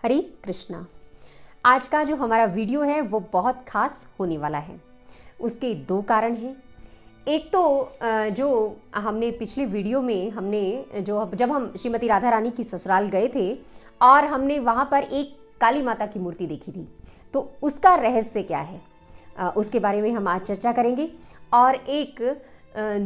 हरे कृष्णा। आज का जो हमारा वीडियो है वो बहुत खास होने वाला है। उसके दो कारण हैं। एक तो जो हमने पिछले वीडियो में जब हम श्रीमती राधा रानी की ससुराल गए थे और हमने वहाँ पर एक काली माता की मूर्ति देखी थी, तो उसका रहस्य क्या है उसके बारे में हम आज चर्चा करेंगे। और एक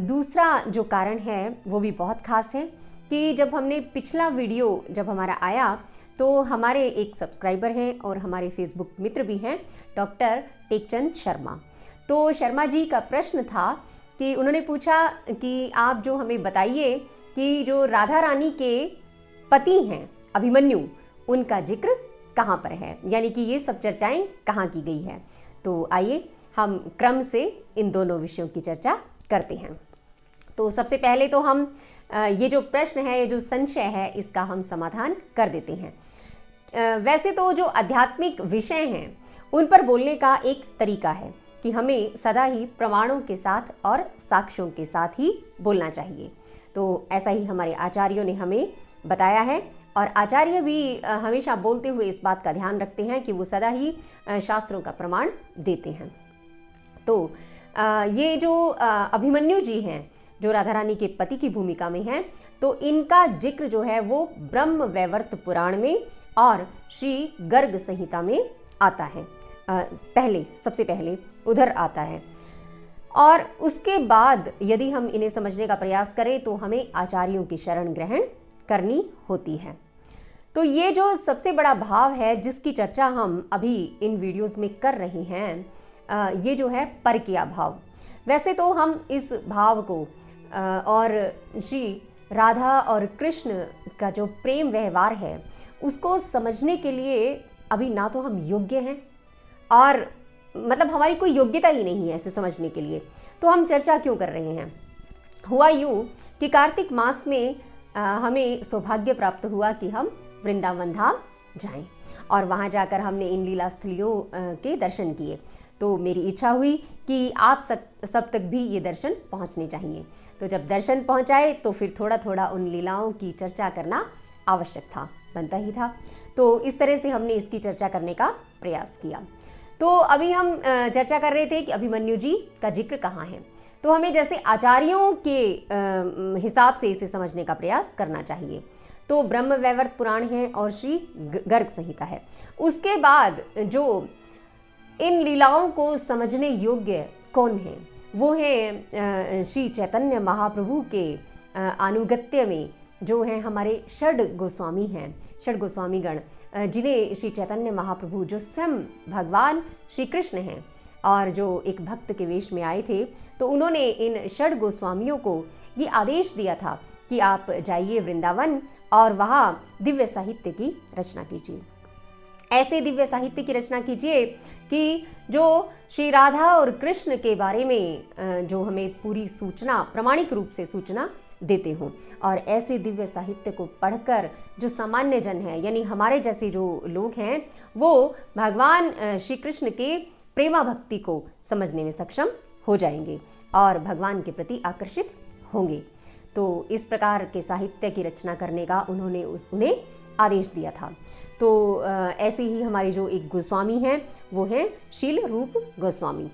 दूसरा जो कारण है वो भी बहुत खास है कि जब हमने पिछला वीडियो जब हमारा आया तो हमारे एक सब्सक्राइबर हैं और हमारे फेसबुक मित्र भी हैं, डॉक्टर टेकचंद शर्मा। तो शर्मा जी का प्रश्न था कि उन्होंने पूछा कि आप जो हमें बताइए कि जो राधा रानी के पति हैं अभिमन्यु, उनका जिक्र कहाँ पर है, यानी कि ये सब चर्चाएं कहाँ की गई है। तो आइए हम क्रम से इन दोनों विषयों की चर्चा करते हैं। तो सबसे पहले तो हम ये जो प्रश्न है, ये जो संशय है, इसका हम समाधान कर देते हैं। वैसे तो जो आध्यात्मिक विषय हैं उन पर बोलने का एक तरीका है कि हमें सदा ही प्रमाणों के साथ और साक्ष्यों के साथ ही बोलना चाहिए। तो ऐसा ही हमारे आचार्यों ने हमें बताया है और आचार्य भी हमेशा बोलते हुए इस बात का ध्यान रखते हैं कि वो सदा ही शास्त्रों का प्रमाण देते हैं। तो ये जो अभिमन्यु जी हैं, जो राधा रानी के पति की भूमिका में हैं, तो इनका जिक्र जो है वो ब्रह्म वैवर्त पुराण में और श्री गर्ग संहिता में आता है। सबसे पहले उधर आता है और उसके बाद यदि हम इन्हें समझने का प्रयास करें तो हमें आचार्यों की शरण ग्रहण करनी होती है। तो ये जो सबसे बड़ा भाव है जिसकी चर्चा हम अभी इन वीडियोस में कर रहे हैं, ये जो है परकीया भाव। वैसे तो हम इस भाव को और श्री राधा और कृष्ण का जो प्रेम व्यवहार है उसको समझने के लिए अभी ना तो हम योग्य हैं और मतलब हमारी कोई योग्यता ही नहीं है इसे समझने के लिए। तो हम चर्चा क्यों कर रहे हैं? हुआ यूँ कि कार्तिक मास में हमें सौभाग्य प्राप्त हुआ कि हम वृंदावन धाम जाएं और वहाँ जाकर हमने इन लीला स्थलियों के दर्शन किए। तो मेरी इच्छा हुई कि आप सब तक भी ये दर्शन पहुँचने चाहिए। तो जब दर्शन पहुँचाए तो फिर थोड़ा थोड़ा उन लीलाओं की चर्चा करना आवश्यक था, बनता ही था। तो इस तरह से हमने इसकी चर्चा करने का प्रयास किया। तो अभी हम चर्चा कर रहे थे कि अभिमन्यु जी का जिक्र कहाँ है। तो हमें जैसे आचार्यों के हिसाब से इसे समझने का प्रयास करना चाहिए। तो ब्रह्म वैवर्त पुराण है और श्री गर्ग संहिता है। उसके बाद जो इन लीलाओं को समझने योग्य कौन है, वो है श्री चैतन्य महाप्रभु के अनुगत्य में जो है हमारे षड गोस्वामी हैं, षड गोस्वामीगण, जिन्हें श्री चैतन्य महाप्रभु जो स्वयं भगवान श्री कृष्ण हैं और जो एक भक्त के वेश में आए थे, तो उन्होंने इन षड गोस्वामियों को ये आदेश दिया था कि आप जाइए वृंदावन और वहाँ दिव्य साहित्य की रचना कीजिए। ऐसे दिव्य साहित्य की रचना कीजिए कि जो श्री राधा और कृष्ण के बारे में जो हमें पूरी सूचना, प्रामाणिक रूप से सूचना देते हों। और ऐसे दिव्य साहित्य को पढ़कर जो सामान्य जन है, यानी हमारे जैसे जो लोग हैं, वो भगवान श्री कृष्ण के प्रेमा भक्ति को समझने में सक्षम हो जाएंगे और भगवान के प्रति आकर्षित होंगे। तो इस प्रकार के साहित्य की रचना करने का उन्होंने उन्हें आदेश दिया था। तो ऐसे ही हमारे जो एक गोस्वामी हैं वो हैं शील रूप गोस्वामी।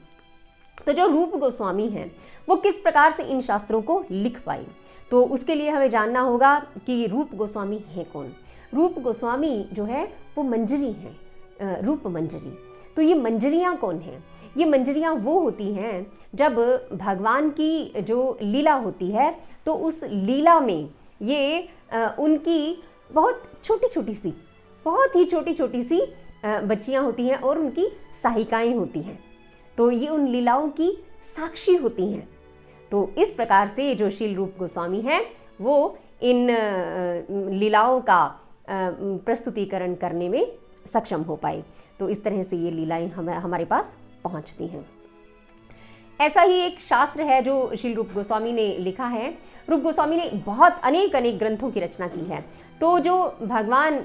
तो जो रूप गोस्वामी हैं वो किस प्रकार से इन शास्त्रों को लिख पाए, तो उसके लिए हमें जानना होगा कि रूप गोस्वामी है कौन। रूप गोस्वामी जो है वो मंजरी हैं, रूप मंजरी। तो ये मंजरियाँ कौन हैं? ये मंजरियाँ वो होती हैं जब भगवान की जो लीला होती है तो उस लीला में ये उनकी बहुत ही छोटी छोटी सी बच्चियाँ होती हैं और उनकी सहायिकाएँ होती हैं। तो ये उन लीलाओं की साक्षी होती हैं। तो इस प्रकार से जो शील रूप गोस्वामी हैं वो इन लीलाओं का प्रस्तुतिकरण करने में सक्षम हो पाए। तो इस तरह से ये लीलाएं हमारे पास पहुंचती हैं। ऐसा ही एक शास्त्र है जो शील रूप गोस्वामी ने लिखा है। रूप गोस्वामी ने बहुत अनेक ग्रंथों की रचना की है। तो जो भगवान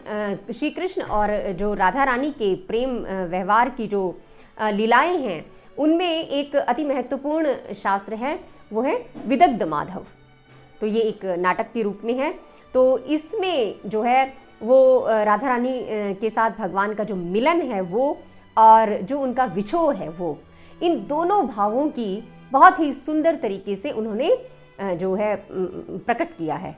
श्री कृष्ण और जो राधा रानी के प्रेम व्यवहार की जो लीलाएं हैं, उनमें एक अति महत्वपूर्ण शास्त्र है, वो है विदग्ध माधव। तो ये एक नाटक के रूप में है। तो इसमें जो है वो राधा रानी के साथ भगवान का जो मिलन है वो और जो उनका विछोह है वो, इन दोनों भावों की बहुत ही सुंदर तरीके से उन्होंने जो है प्रकट किया है।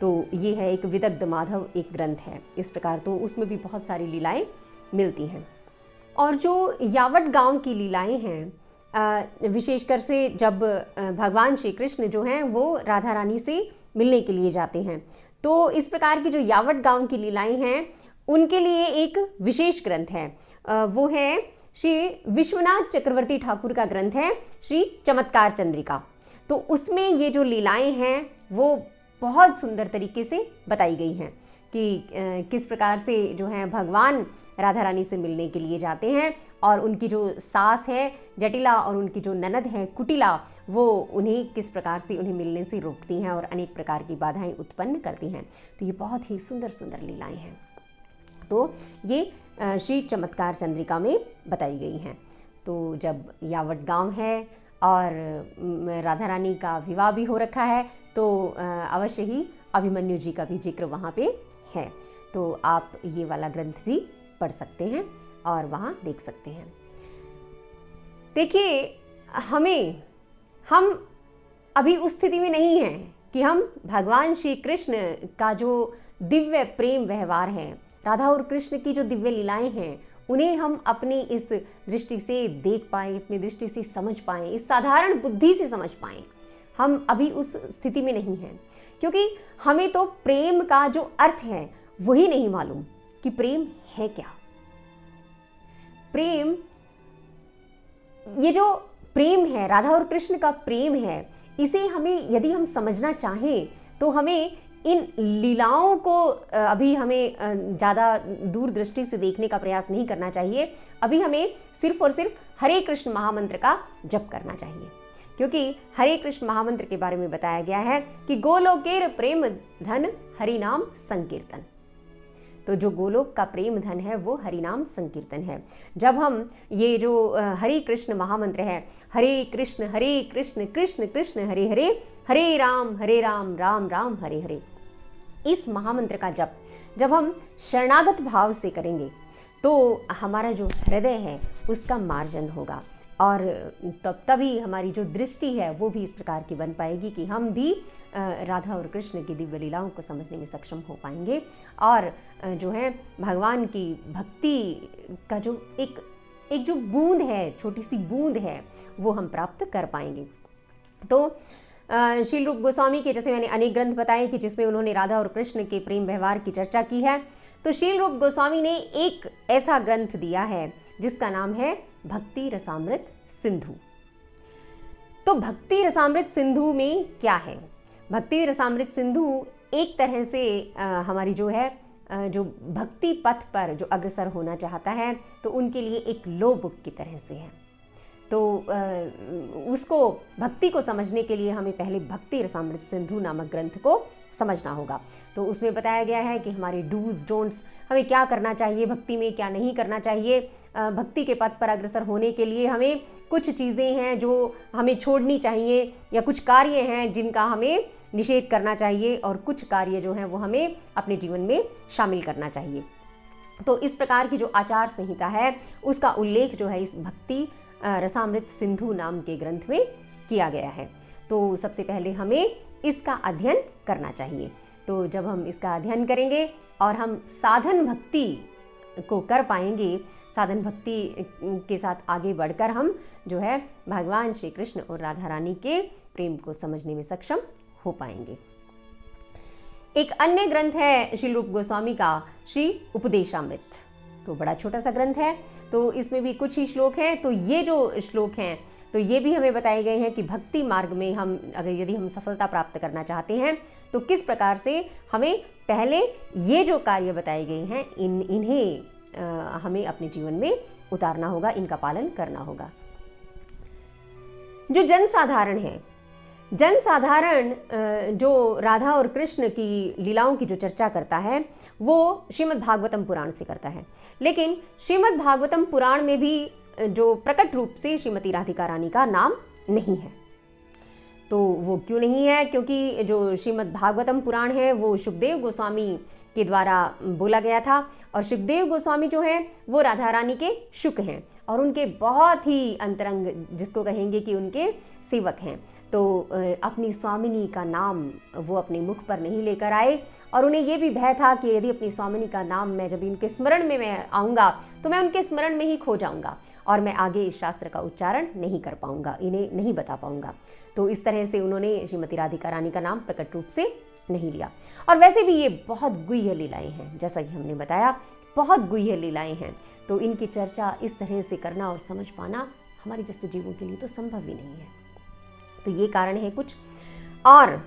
तो ये है एक विदग्ध माधव एक ग्रंथ है इस प्रकार, तो उसमें भी बहुत सारी लीलाएं मिलती हैं। और जो यावट गांव की लीलाएं हैं, विशेषकर से जब भगवान श्री कृष्ण जो हैं वो राधा रानी से मिलने के लिए जाते हैं, तो इस प्रकार की जो यावट गांव की लीलाएं हैं उनके लिए एक विशेष ग्रंथ है, वो है श्री विश्वनाथ चक्रवर्ती ठाकुर का ग्रंथ है श्री चमत्कार चंद्रिका। तो उसमें ये जो लीलाएं हैं वो बहुत सुंदर तरीके से बताई गई हैं कि किस प्रकार से जो है भगवान राधा रानी से मिलने के लिए जाते हैं और उनकी जो सास है जटिला और उनकी जो ननद है कुटिला, वो उन्हें किस प्रकार से उन्हें मिलने से रोकती हैं और अनेक प्रकार की बाधाएं उत्पन्न करती हैं। तो ये बहुत ही सुंदर सुंदर लीलाएं हैं। तो ये श्री चमत्कार चंद्रिका में बताई गई हैं। तो जब यावट गांव है और राधा रानी का विवाह भी हो रखा है, तो अवश्य ही अभिमन्यु जी का भी जिक्र वहाँ पे है। तो आप ये वाला ग्रंथ भी पढ़ सकते हैं और वहाँ देख सकते हैं। देखिए, हम अभी उस स्थिति में नहीं हैं कि हम भगवान श्री कृष्ण का जो दिव्य प्रेम व्यवहार है, राधा और कृष्ण की जो दिव्य लीलाएं हैं, उन्हें हम अपनी इस दृष्टि से देख पाएँ, अपनी दृष्टि से समझ पाएँ, इस साधारण बुद्धि से समझ पाएँ। हम अभी उस स्थिति में नहीं हैं, क्योंकि हमें तो प्रेम का जो अर्थ है वही नहीं मालूम कि प्रेम है क्या। प्रेम, ये जो प्रेम है, राधा और कृष्ण का प्रेम है, इसे हमें यदि हम समझना चाहें तो हमें इन लीलाओं को अभी हमें ज़्यादा दूर दृष्टि से देखने का प्रयास नहीं करना चाहिए। अभी हमें सिर्फ और सिर्फ हरे कृष्ण महामंत्र का जप करना चाहिए, क्योंकि हरे कृष्ण महामंत्र के बारे में बताया गया है कि गोलोकेर प्रेम धन हरि नाम संकीर्तन। तो जो गोलोक का प्रेम धन है वो हरि नाम संकीर्तन है। जब हम ये जो हरे कृष्ण महामंत्र है, हरे कृष्ण कृष्ण कृष्ण हरे हरे, हरे राम राम राम हरे हरे, इस महामंत्र का जप जब हम शरणागत भाव से करेंगे तो हमारा जो हृदय है उसका मार्जन होगा, और तभी हमारी जो दृष्टि है वो भी इस प्रकार की बन पाएगी कि हम भी राधा और कृष्ण की दिव्य लीलाओं को समझने में सक्षम हो पाएंगे, और जो है भगवान की भक्ति का जो एक जो बूंद है, छोटी सी बूंद है, वो हम प्राप्त कर पाएंगे। तो श्रील रूप गोस्वामी के, जैसे मैंने अनेक ग्रंथ बताए कि जिसमें उन्होंने राधा और कृष्ण के प्रेम व्यवहार की चर्चा की है, तो श्रील रूप गोस्वामी ने एक ऐसा ग्रंथ दिया है जिसका नाम है भक्ति रसामृत सिंधु। तो भक्ति रसामृत सिंधु में क्या है? भक्ति रसामृत सिंधु एक तरह से हमारी जो है जो भक्ति पथ पर जो अग्रसर होना चाहता है तो उनके लिए एक लो बुक की तरह से है। तो उसको भक्ति को समझने के लिए हमें पहले भक्ति रसामृत सिंधु नामक ग्रंथ को समझना होगा। तो उसमें बताया गया है कि हमारे डूज डोंट्स, हमें क्या करना चाहिए भक्ति में, क्या नहीं करना चाहिए। भक्ति के पथ पर अग्रसर होने के लिए हमें कुछ चीज़ें हैं जो हमें छोड़नी चाहिए, या कुछ कार्य हैं जिनका हमें निषेध करना चाहिए, और कुछ कार्य जो हैं वो हमें अपने जीवन में शामिल करना चाहिए। तो इस प्रकार की जो आचार संहिता है उसका उल्लेख जो है इस भक्ति रसामृत सिंधु नाम के ग्रंथ में किया गया है। तो सबसे पहले हमें इसका अध्ययन करना चाहिए। तो जब हम इसका अध्ययन करेंगे और हम साधन भक्ति को कर पाएंगे, साधन भक्ति के साथ आगे बढ़कर हम जो है भगवान श्री कृष्ण और राधा रानी के प्रेम को समझने में सक्षम हो पाएंगे। एक अन्य ग्रंथ है श्री रूप गोस्वामी का, श्री उपदेशामृत। तो बड़ा छोटा सा ग्रंथ है, तो इसमें भी कुछ ही श्लोक हैं। तो ये जो श्लोक हैं तो ये भी हमें बताए गए हैं कि भक्ति मार्ग में हम यदि हम सफलता प्राप्त करना चाहते हैं तो किस प्रकार से हमें पहले ये जो कार्य बताए गए हैं इन्हें हमें अपने जीवन में उतारना होगा, इनका पालन करना होगा। जो जनसाधारण है, जनसाधारण जो राधा और कृष्ण की लीलाओं की जो चर्चा करता है वो श्रीमद् भागवतम पुराण से करता है, लेकिन श्रीमद् भागवतम पुराण में भी जो प्रकट रूप से श्रीमती राधिका रानी का नाम नहीं है। तो वो क्यों नहीं है? क्योंकि जो श्रीमद् भागवतम पुराण है वो सुखदेव गोस्वामी के द्वारा बोला गया था। और सुखदेव गोस्वामी जो हैं वो राधा रानी के शुक हैं और उनके बहुत ही अंतरंग, जिसको कहेंगे कि उनके सेवक हैं। तो अपनी स्वामिनी का नाम वो अपने मुख पर नहीं लेकर आए और उन्हें ये भी भय था कि यदि अपनी स्वामिनी का नाम मैं जब इनके स्मरण में मैं आऊँगा तो मैं उनके स्मरण में ही खो जाऊँगा और मैं आगे इस शास्त्र का उच्चारण नहीं कर पाऊँगा, इन्हें नहीं बता पाऊँगा। तो इस तरह से उन्होंने श्रीमती राधिका रानी का नाम प्रकट रूप से नहीं लिया। और वैसे भी ये बहुत गुह्य लीलाएं हैं, जैसा कि हमने बताया बहुत गुह्य लीलाएं हैं। तो इनकी चर्चा इस तरह से करना और समझ पाना हमारे जैसे जीवों के लिए तो संभव ही नहीं है। तो ये कारण है कुछ। और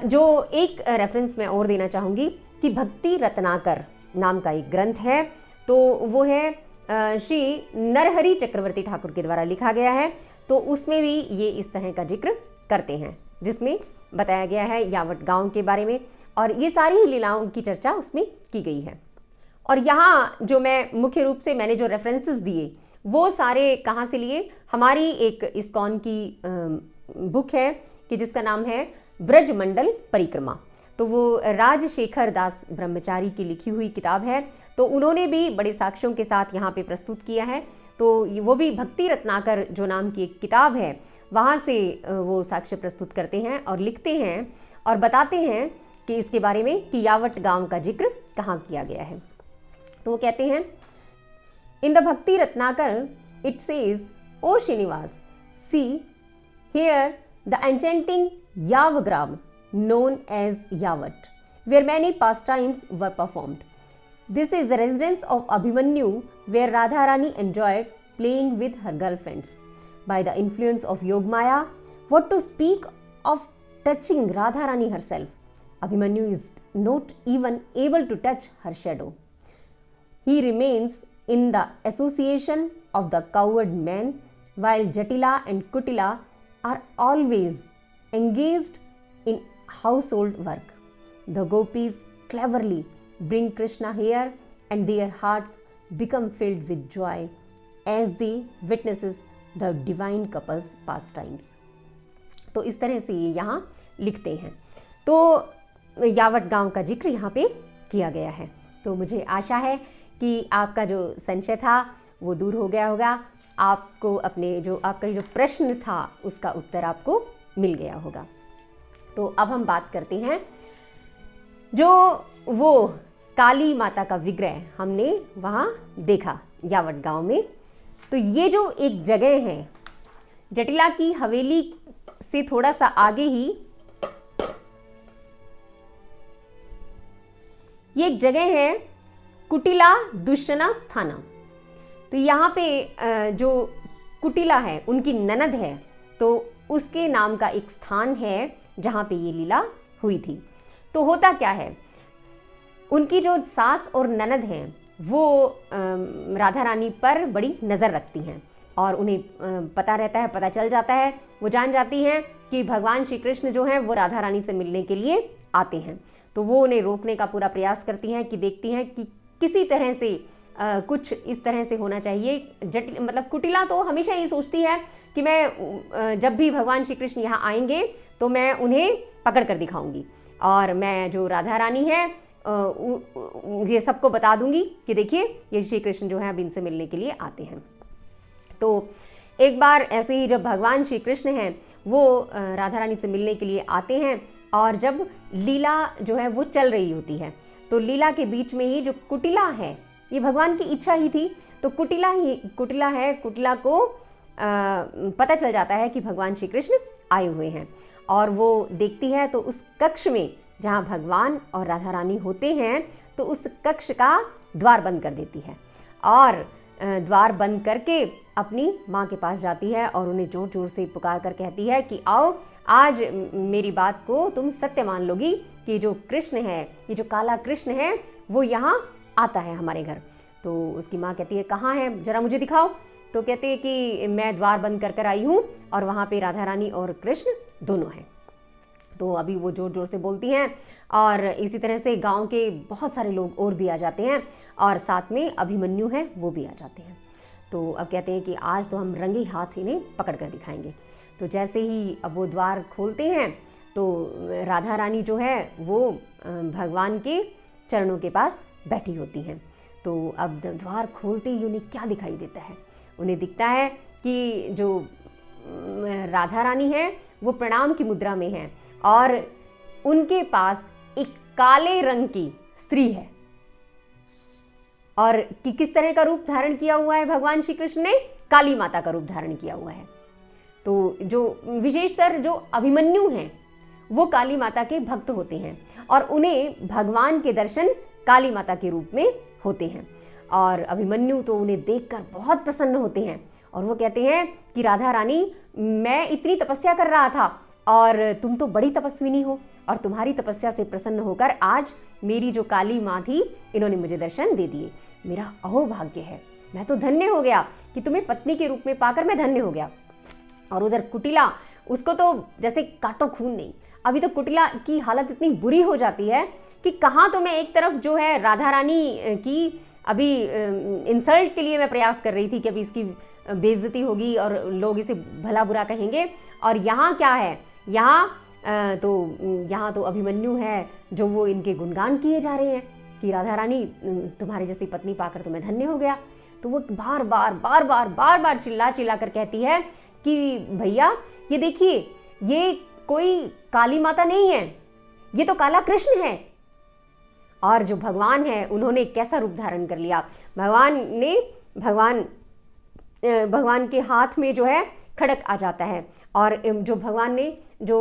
जो एक रेफरेंस मैं और देना चाहूँगी कि भक्ति रत्नाकर नाम का एक ग्रंथ है, तो वो है श्री नरहरि चक्रवर्ती ठाकुर के द्वारा लिखा गया है। तो उसमें भी ये इस तरह का जिक्र करते हैं, जिसमें बताया गया है यावट गांव के बारे में और ये सारी ही लीलाओं की चर्चा उसमें की गई है। और यहाँ जो मैं मुख्य रूप से मैंने जो रेफरेंसेस दिए वो सारे कहाँ से लिए, हमारी एक इस्कॉन की बुक है कि जिसका नाम है ब्रजमंडल परिक्रमा। तो वो राजशेखर दास ब्रह्मचारी की लिखी हुई किताब है। तो उन्होंने भी बड़े साक्ष्यों के साथ यहाँ पे प्रस्तुत किया है। तो वो भी भक्ति रत्नाकर जो नाम की एक किताब है वहाँ से वो साक्ष्य प्रस्तुत करते हैं और लिखते हैं और बताते हैं कि इसके बारे में कि यावट गांव का जिक्र कहाँ किया गया है। तो वो कहते हैं, in the Bhakti Ratnakar it says, O Srinivas, see here the enchanting Yavagram known as Yavat, where many pastimes were performed. This is the residence of Abhimanyu, where Radharani enjoyed playing with her girlfriends. By the influence of Yogmaya, what to speak of touching Radharani herself? Abhimanyu is not even able to touch her shadow. He remains in the association of the coward men, while Jatila and Kutila are always engaged in household work. The gopis cleverly bring Krishna here and their hearts become filled with joy as they witnesses the divine couple's pastimes. तो इस तरह से ये यहाँ लिखते हैं। तो यावट गांव का जिक्र यहाँ पे किया गया है। तो मुझे आशा है कि आपका जो संशय था वो दूर हो गया होगा, आपको अपने जो आपका जो प्रश्न था उसका उत्तर आपको मिल गया होगा। तो अब हम बात करते हैं जो वो काली माता का विग्रह हमने वहाँ देखा यावट गांव में। तो ये जो एक जगह है जटिला की हवेली से थोड़ा सा आगे ही ये एक जगह है कुटिला दुष्टना स्थाना। तो यहाँ पे जो कुटिला है उनकी ननद है, तो उसके नाम का एक स्थान है जहाँ पे ये लीला हुई थी। तो होता क्या है, उनकी जो सास और ननद हैं वो राधा रानी पर बड़ी नज़र रखती हैं और उन्हें पता रहता है, पता चल जाता है, वो जान जाती हैं कि भगवान श्री कृष्ण जो हैं वो राधा रानी से मिलने के लिए आते हैं। तो वो उन्हें रोकने का पूरा प्रयास करती हैं कि देखती हैं कि किसी तरह से कुछ इस तरह से होना चाहिए। जटिल मतलब कुटिला तो हमेशा ये सोचती है कि मैं जब भी भगवान श्री कृष्ण यहाँ आएंगे तो मैं उन्हें पकड़ कर दिखाऊंगी और मैं जो राधा रानी है ये सबको बता दूंगी कि देखिए ये श्री कृष्ण जो है अब इनसे मिलने के लिए आते हैं। तो एक बार ऐसे ही जब भगवान श्री कृष्ण हैं वो राधा रानी से मिलने के लिए आते हैं और जब लीला जो है वो चल रही होती है तो लीला के बीच में ही जो कुटिला है ये भगवान की इच्छा ही थी, तो कुटिला को पता चल जाता है कि भगवान श्री कृष्ण आए हुए हैं और वो देखती है तो उस कक्ष में जहाँ भगवान और राधा रानी होते हैं तो उस कक्ष का द्वार बंद कर देती है और द्वार बंद करके अपनी माँ के पास जाती है और उन्हें जोर जोर से पुकार कर कहती है कि आओ, आज मेरी बात को तुम सत्य मान लोगी कि जो कृष्ण है, ये जो काला कृष्ण है वो यहाँ आता है हमारे घर। तो उसकी माँ कहती है कहाँ है, जरा मुझे दिखाओ। तो कहते हैं कि मैं द्वार बंद कर कर आई हूँ और वहाँ पे राधा रानी और कृष्ण दोनों हैं। तो अभी वो जोर जोर से बोलती हैं और इसी तरह से गांव के बहुत सारे लोग और भी आ जाते हैं और साथ में अभिमन्यु है वो भी आ जाते हैं। तो अब कहते हैं कि आज तो हम रंगे हाथ इन्हें पकड़ कर दिखाएंगे। तो जैसे ही अब वो द्वार खोलते हैं तो राधा रानी जो है वो भगवान के चरणों के पास बैठी होती हैं। तो अब द्वार खोलते ही उन्हें क्या दिखाई देता है? उन्हें दिखता है कि जो राधा रानी है वो प्रणाम की मुद्रा में है और उनके पास एक काले रंग की स्त्री है। और कि किस तरह का रूप धारण किया हुआ है भगवान श्री कृष्ण ने? काली माता का रूप धारण किया हुआ है। तो जो विशेषतर जो अभिमन्यु हैं वो काली माता के भक्त होते हैं और उन्हें भगवान के दर्शन काली माता के रूप में होते हैं। और अभिमन्यु तो उन्हें देखकर बहुत प्रसन्न होते हैं और वो कहते हैं कि राधा रानी, मैं इतनी तपस्या कर रहा था और तुम तो बड़ी तपस्विनी हो और तुम्हारी तपस्या से प्रसन्न होकर आज मेरी जो काली माँ थी इन्होंने मुझे दर्शन दे दिए। मेरा अहोभाग्य है, मैं तो धन्य हो गया कि तुम्हें पत्नी के रूप में पाकर मैं धन्य हो गया। और उधर कुटिला, उसको तो जैसे काटो खून नहीं। अभी तो कुटिला की हालत इतनी बुरी हो जाती है कि कहाँ तो मैं एक तरफ जो है राधा रानी की अभी इंसल्ट के लिए मैं प्रयास कर रही थी कि अभी इसकी बेइज्जती होगी और लोग इसे भला बुरा कहेंगे, और यहाँ क्या है, यहाँ तो अभिमन्यु है जो वो इनके गुणगान किए जा रहे हैं कि राधा रानी तुम्हारी जैसी पत्नी पाकर तो मैं धन्य हो गया। तो वो बार बार चिल्ला कर कहती है कि भैया ये देखिए, ये कोई काली माता नहीं है, ये तो काला कृष्ण है। और जो भगवान है उन्होंने कैसा रूप धारण कर लिया। भगवान के हाथ में जो है खड़क आ जाता है और जो भगवान ने जो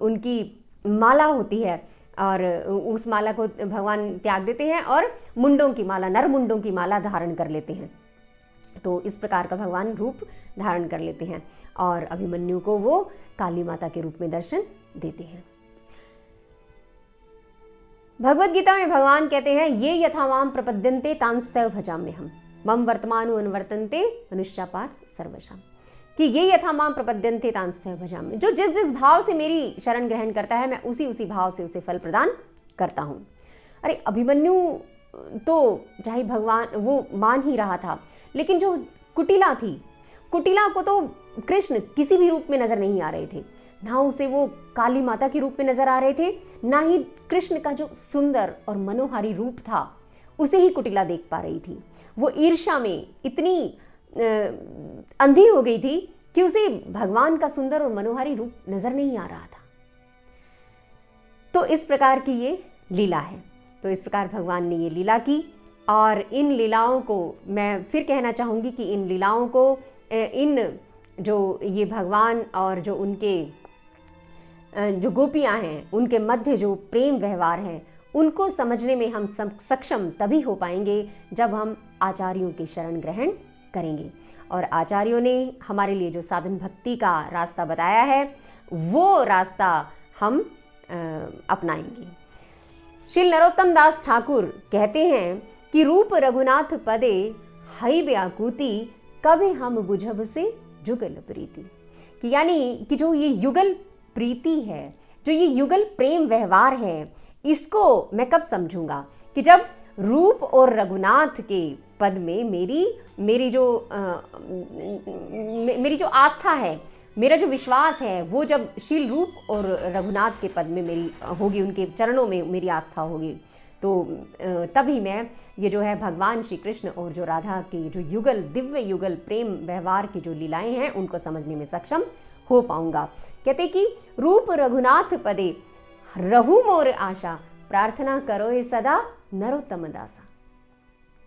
उनकी माला होती है और उस माला को भगवान त्याग देते हैं और मुंडों की माला, नर मुंडों की माला धारण कर लेते हैं। तो इस प्रकार का भगवान रूप धारण कर लेते हैं और अभिमन्यु को वो काली माता के रूप में दर्शन देते हैं। भगवत गीता में भगवान कहते हैं, ये यथा माम प्रपद्यन्ते तांस्तैव भजाम्यहम् मम वर्तमानो अनुवर्तन्ते मनुष्या पार्थ सर्वशाम्। कि ये यथा माम प्रपद्यन्ते तांस्तैव भजाम्यहम्, जो जिस जिस भाव से मेरी शरण ग्रहण करता है मैं उसी भाव से उसे फल प्रदान करता हूँ। अरे अभिमन्यु तो चाहे भगवान वो मान ही रहा था, लेकिन जो कुटिला थी, कुटिला को तो कृष्ण किसी भी रूप में नजर नहीं आ रहे थे। ना उसे वो काली माता के रूप में नजर आ रहे थे, ना ही कृष्ण का जो सुंदर और मनोहारी रूप था उसे ही कुटिला देख पा रही थी। वो ईर्ष्या में इतनी अंधी हो गई थी कि उसे भगवान का सुंदर और मनोहारी रूप नजर नहीं आ रहा था। तो इस प्रकार की ये लीला है। तो इस प्रकार भगवान ने ये लीला की और इन लीलाओं को मैं फिर कहना चाहूँगी कि इन लीलाओं को इन जो ये भगवान और जो उनके जो गोपियाँ हैं उनके मध्य जो प्रेम व्यवहार है उनको समझने में हम सक्षम तभी हो पाएंगे जब हम आचार्यों की शरण ग्रहण करेंगे। और आचार्यों ने हमारे लिए जो साधन भक्ति का रास्ता बताया है वो रास्ता हम अपनाएंगे। श्री नरोत्तम दास ठाकुर कहते हैं कि रूप रघुनाथ पदे हई व्याकुति कभी हम बुझब से जुगल प्रीति। कि यानी कि जो ये युगल प्रीति है, जो ये युगल प्रेम व्यवहार है, इसको मैं कब समझूंगा? कि जब रूप और रघुनाथ के पद में मेरी जो आस्था है, मेरा जो विश्वास है, वो जब शील रूप और रघुनाथ के पद में मेरी होगी, उनके चरणों में मेरी आस्था होगी, तो तभी मैं ये जो है भगवान श्री कृष्ण और जो राधा के जो युगल दिव्य युगल प्रेम व्यवहार की जो लीलाएं हैं उनको समझने में सक्षम हो पाऊंगा। कहते कि रूप रघुनाथ पदे रहु मोर आशा प्रार्थना करो ये सदा नरोत्तम दासा।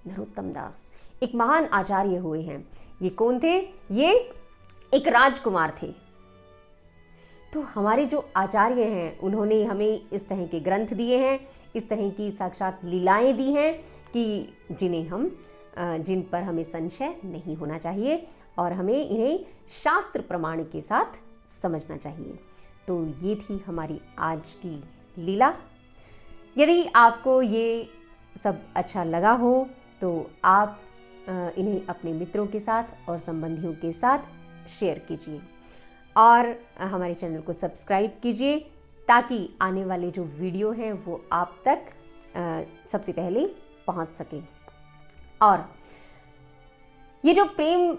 नरोत्तम दास एक महान आचार्य हुए हैं। ये कौन थे? ये एक राजकुमार थे। तो हमारे जो आचार्य हैं उन्होंने हमें इस तरह के ग्रंथ दिए हैं, इस तरह की साक्षात लीलाएं दी हैं कि जिन पर हमें संशय नहीं होना चाहिए और हमें इन्हें शास्त्र प्रमाण के साथ समझना चाहिए। तो ये थी हमारी आज की लीला। यदि आपको ये सब अच्छा लगा हो तो आप इन्हें अपने मित्रों के साथ और संबंधियों के साथ शेयर कीजिए और हमारे चैनल को सब्सक्राइब कीजिए ताकि आने वाले जो वीडियो हैं वो आप तक सबसे पहले पहुंच सके। और ये जो प्रेम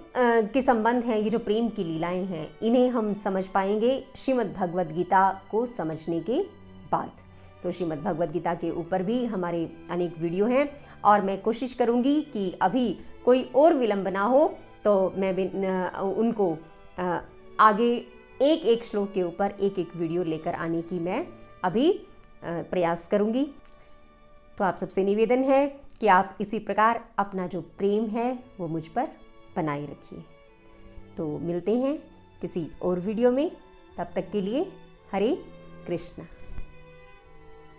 के संबंध हैं, ये जो प्रेम की लीलाएं हैं, इन्हें हम समझ पाएंगे श्रीमद् भगवद गीता को समझने के बाद। तो श्रीमद् भगवद गीता के ऊपर भी हमारे अनेक वीडियो हैं और मैं कोशिश करूंगी कि अभी कोई और विलंब ना हो तो मैं भी उनको आगे एक एक श्लोक के ऊपर एक एक वीडियो लेकर आने की मैं अभी प्रयास करूंगी। तो आप सबसे निवेदन है कि आप इसी प्रकार अपना जो प्रेम है वो मुझ पर बनाए रखिए। तो मिलते हैं किसी और वीडियो में, तब तक के लिए हरे कृष्णा।